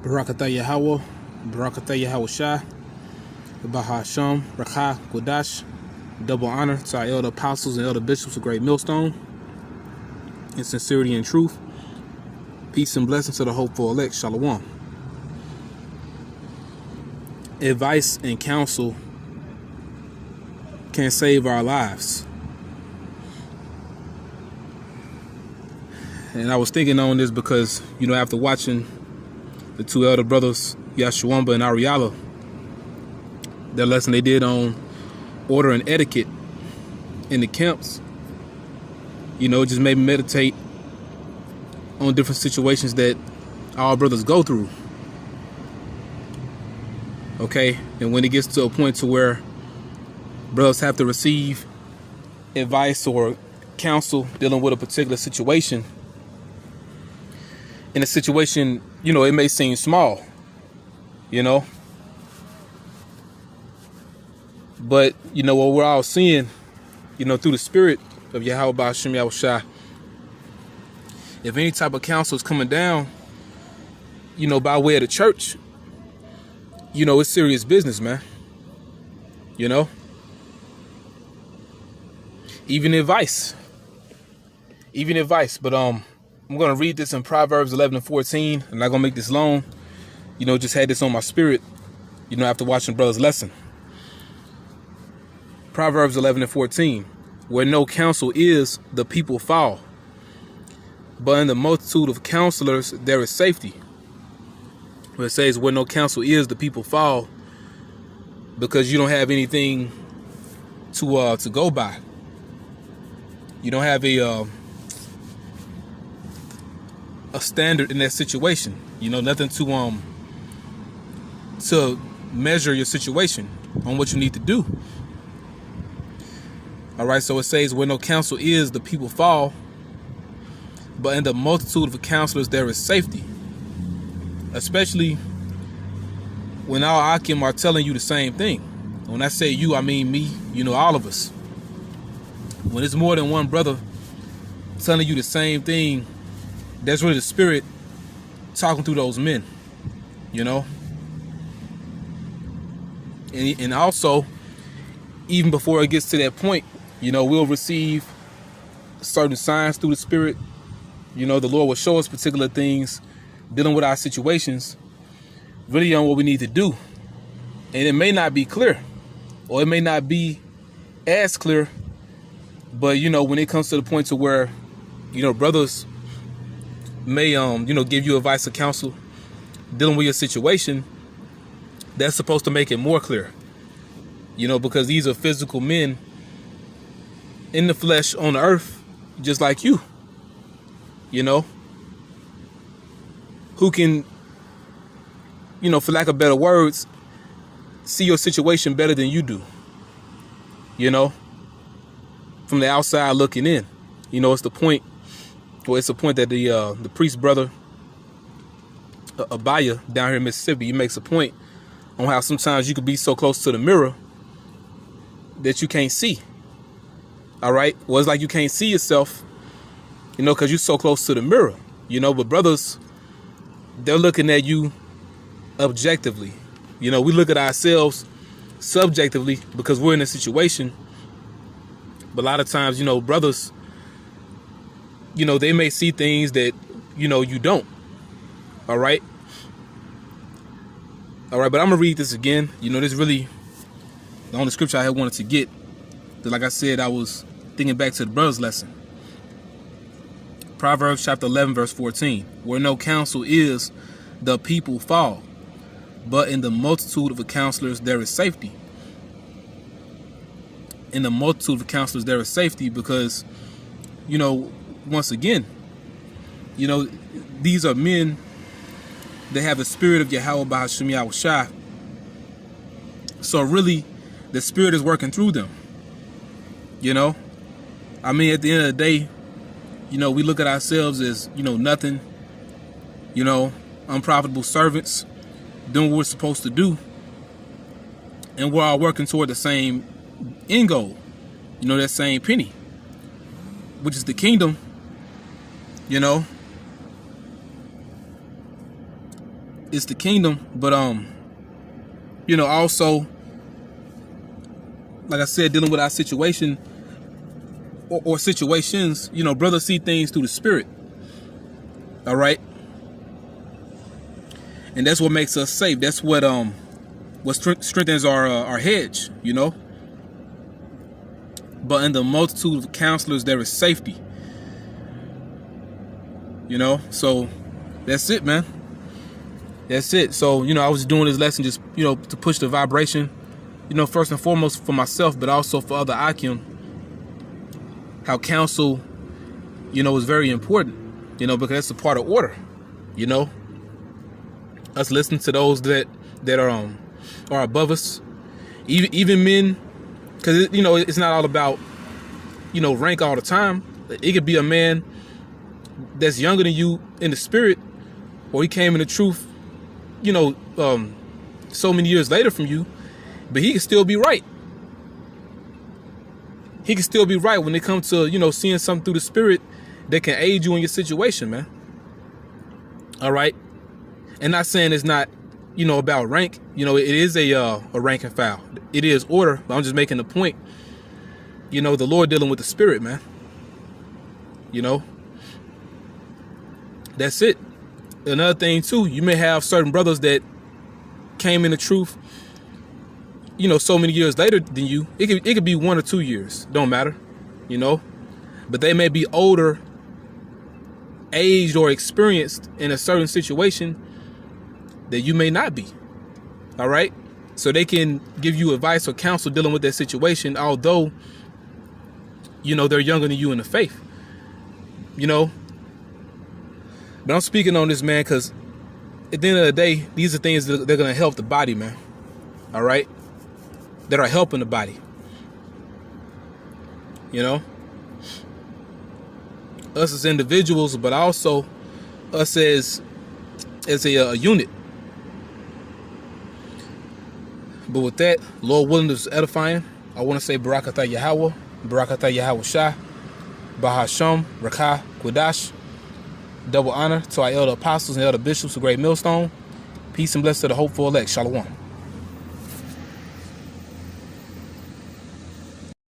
Barakatah Yahweh, Barakatah Yahweh Shai, Bahasham, Rakha, Kodash. Double honor to our elder apostles and elder bishops of Great Millstone, in sincerity and truth. Peace and blessings to the hopeful elect. Shalom. Advice and counsel can save our lives. And I was thinking on this because, after watching the two elder brothers, Yashuamba and Ariala, their lesson they did on order and etiquette in the camps, it just made me meditate on different situations that our brothers go through. Okay, and when it gets to a point to where brothers have to receive advice or counsel dealing with a particular situation, in a situation, it may seem small, but what we're all seeing, through the spirit of Yahweh Ba'ashem Yahweh Shai, if any type of counsel is coming down, by way of the church, it's serious business, man. Even advice. But I'm going to read this in Proverbs 11 and 14. I'm not going to make this long. Just had this on my spirit, after watching brother's lesson. Proverbs 11 and 14. Where no counsel is, the people fall. But in the multitude of counselors, there is safety. Where it says, where no counsel is, the people fall. Because you don't have anything to go by. You don't have a standard in that situation, nothing to measure your situation on what you need to do. All right, so it says where no counsel is, the people fall, but in the multitude of counselors there is safety. Especially when our Akim are telling you the same thing. When I say you, I mean me, all of us. When it's more than one brother telling you the same thing, that's really the spirit talking through those men, And also, even before it gets to that point, we'll receive certain signs through the spirit. The Lord will show us particular things dealing with our situations, really on what we need to do. And it may not be clear, or it may not be as clear, but, when it comes to the point to where, brothers may, give you advice or counsel dealing with your situation, that's supposed to make it more clear, because these are physical men in the flesh on the earth, just like you, who can, for lack of better words, see your situation better than you do, from the outside looking in. It's the point. Well, it's a point that the priest brother Abaya down here in Mississippi, he makes a point on how sometimes you could be so close to the mirror that you can't see. All right. Well, it's like you can't see yourself, because you're so close to the mirror, but brothers, they're looking at you objectively. We look at ourselves subjectively because we're in a situation. But a lot of times, brothers, they may see things that, you don't. All right. But I'm going to read this again. This really the only scripture I had wanted to get. Because like I said, I was thinking back to the brother's lesson. Proverbs chapter 11, verse 14. Where no counsel is, the people fall. But in the multitude of the counselors, there is safety. In the multitude of counselors, there is safety because, once again, these are men that have the spirit of Yahweh Ba'ashem Yahweh Shai. So really, the spirit is working through them. At the end of the day, we look at ourselves as, nothing, unprofitable servants, doing what we're supposed to do. And we're all working toward the same end goal, that same penny, which is the kingdom, it's the kingdom, but you know, also, like I said, dealing with our situation or situations, you know, brothers see things through the spirit. All right. And that's what makes us safe. That's what strengthens our hedge, you know. But in the multitude of counselors, there is safety. You know, so that's it, man. That's it. So, you know, I was doing this lesson just, you know, to push the vibration, you know, first and foremost for myself, but also for other Akim. How counsel, you know, is very important, you know, because that's a part of order, you know. Us listening to those that are above us, even men, because, you know, it's not all about, you know, rank all the time. It could be a man that's younger than you in the spirit, or he came in the truth, you know, so many years later from you, but he can still be right. He can still be right when it comes to, you know, seeing something through the spirit that can aid you in your situation, man. All right. And not saying it's not, you know, about rank. You know, it is a rank and file. It is order, but I'm just making the point. You know, the Lord dealing with the spirit, man. You know, that's it. Another thing too, you may have certain brothers that came in the truth, you know, so many years later than you. It could be 1 or 2 years, don't matter, you know, but they may be older, aged, or experienced in a certain situation that you may not be. All right, so they can give you advice or counsel dealing with that situation, although, you know, they're younger than you in the faith, you know. But I'm speaking on this, man, because at the end of the day, these are things that they're going to help the body, man. All right, that are helping the body, you know, us as individuals, but also us as a unit. But with that, Lord willing, this is edifying. I want to say Barakatah Yahweh, Barakatah Yahweh Shah, Bahasham, Rakah, Qudash. Double honor to our elder apostles and elder bishops of Great Millstone. Peace and blessings to the hopeful elect. Shalom.